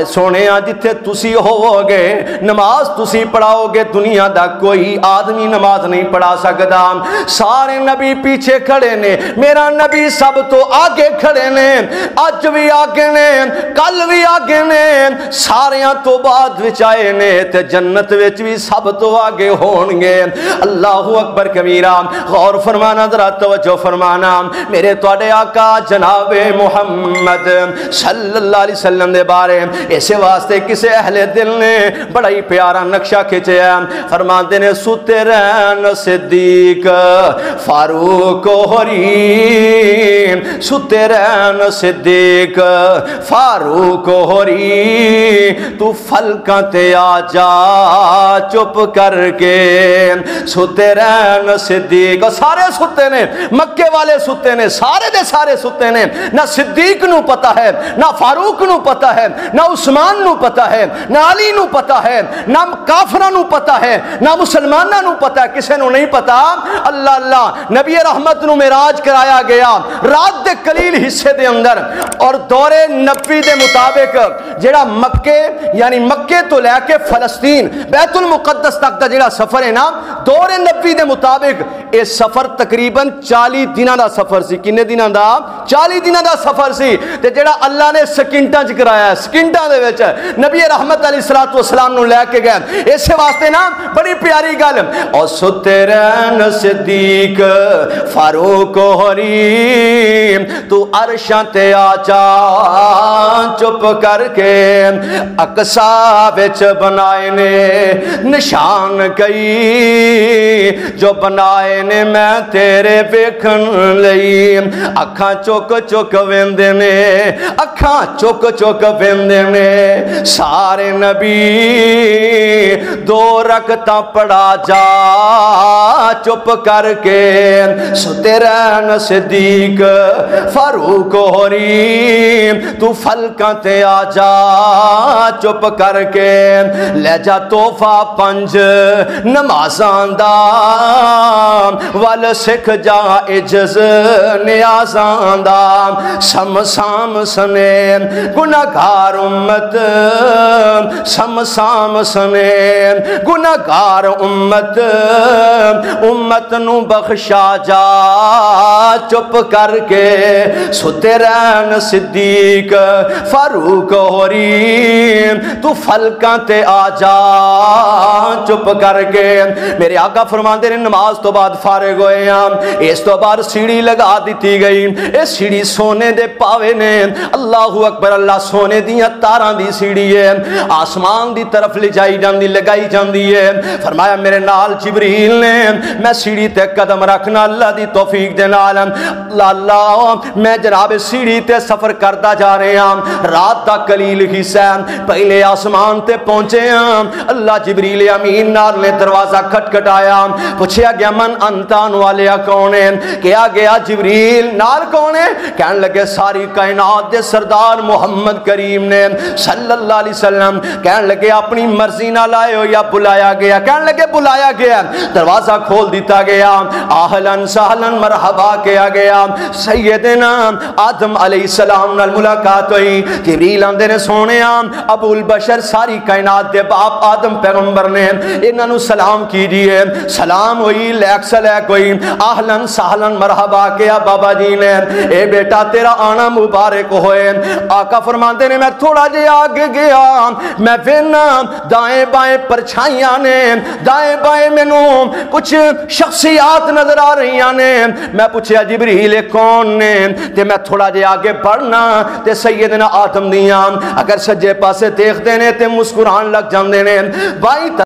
سونے جتھے تسی ہوو گے نماز تسی پڑھاؤ گے دنیا دا کوئی آدمی نماز نہیں پڑھا سکتا سارے نبی پیچھے کھڑے نے میرا نبی سب تو آگے کھڑے نے اج بھی آگے نے کل بھی آگے نے ساریاں تو بعد وچائے نے تے جنت وچ بھی سب تو آگے ہون گے اللہ اکبر کبیرہ غور فرمانا ذرا توجہ فرمانا میرے تواڈے آقا جناب محمد صلی اللہ علیہ وسلم دے بارے اسے واسطے کسے اہل دل نے بڑا ہی پیارا نقشہ کھچیا فرماتے نے ستے رہن صدیق فاروق ہوری ستے رہن صدیق فاروق ہوری تو فلکاں تے آ جا چپ کر کے ستے رہن صدیق سارے ستے نے مکے والے ستے نے سارے دے سارے ستے نے نہ صدیق نو پتا ہے نہ فاروق نو پتا ہے نہ عثمان نو پتا ہے نہ علی نو پتا ہے نہ کافرہ نو پتا ہے نہ مسلمانہ نو پتا ہے کسے نو نہیں پتا اللہ اللہ نبی رحمت نو معراج کرایا گیا رات دے قلیل حصے دے اندر اور دور نبوی دے مطابق جڑا مکے یعنی مکے تو لے کے فلسطین بیت المقدس تک دا جڑا سفر ہے نا دور نبوی دے مطابق اے سفر تقریباً 40 دنوں دا سفر سی کنے دنوں دا 40 دنوں دا سفر سی تے جڑا اللہ نے سکنٹاں چ کرایا ہے سکنٹاں دے وچ نبی رحمت علیہ الصلوۃ والسلام نو لے کے گئے اس واسطے نا بڑی پیاری گل او ستے رہن صدیق فاروق ہوری تو عرشاں تے آ جا چپ کر کے اقصا وچ بنائے نے نشان کئی جو بنائے نے میں تیرے ویکھن لئی اکھاں چک چک ویندے نے اکھاں چک چک ویندے نے سارے نبی دو رکعتاں پڑھا جا چپ کر کے ستے رہن صدیق فاروق ہوری تو فلکاں تے آ جا چپ کر کے لے جا تحفہ 5 نمازاں دا ول سکھ جا عجز نیازاں دا سم سنے گناہگار امت سم سنے گناہگار امت نو بخشا جا چپ کر کے ستے رہن صدیق فاروق ہوری تو فلکاں تے آ جا چپ کر کے میرے آقا فرماندے نے نماز تو بعد فارغ ہوئے ہیں اس تو بعد سیڑھی لگا دیتی گئی اس سیڑھی سونے دے پاوے نے اللہ اکبر اللہ سونے دیاں تاراں دی سیڑھی ہے آسمان دی طرف لے جائی جاندی لگائی جاندی ہے فرمایا میرے نال جبریل نے میں سیڑھی تے قدم رکھنا اللہ دی توفیق دے نال اللہ میں جناب سیڑھی تے سفر کرتا جا رہے ہیں رات دا قلیل حصہ پہلے آسمان تے پہنچے ہیں اللہ جبریل امین نال نے دروازہ کھٹکھٹایا پوچھیا گیا من انتان والیا کون ہے کیا گیا جبریل نال کون ہے کہنے لگے ساری کائنات دے سردار محمد کریم نے صلی اللہ علیہ وسلم کہنے لگے اپنی مرضی نہ لائے ہو یا بلایا گیا کہنے لگے بلایا گیا دروازہ کھول دیتا گیا اہلاً سہلاً مرحبا کیا گیا سیدنا آدم علیہ السلام نال ملاقات ہوئی جبریل آندے نے سونے ابو البشر ساری کائنات دے باپ آدم پیغمبر نے انہاں نو سلام کیجئے سلام ہوئی لیک سلیک ہوئی اہلاً سہلاً مرحبا کیا بابا جی نے اے بیٹا تیرا آنا مبارک ہوئے آقا فرماندے نے میں تھوڑا جے آگے گیا میں وینا دائیں بائیں پرچھائیاں نے دائیں بائیں میں نو کچھ شخصیات نظر آ رہی نے میں پوچھیا جبریل کون نے تے میں تھوڑا جے آگے بڑھنا تے سیدنا آدم دیاں اگر سجے پاسے دیکھ دینے تے مسکران لگ جاندے نے بائیں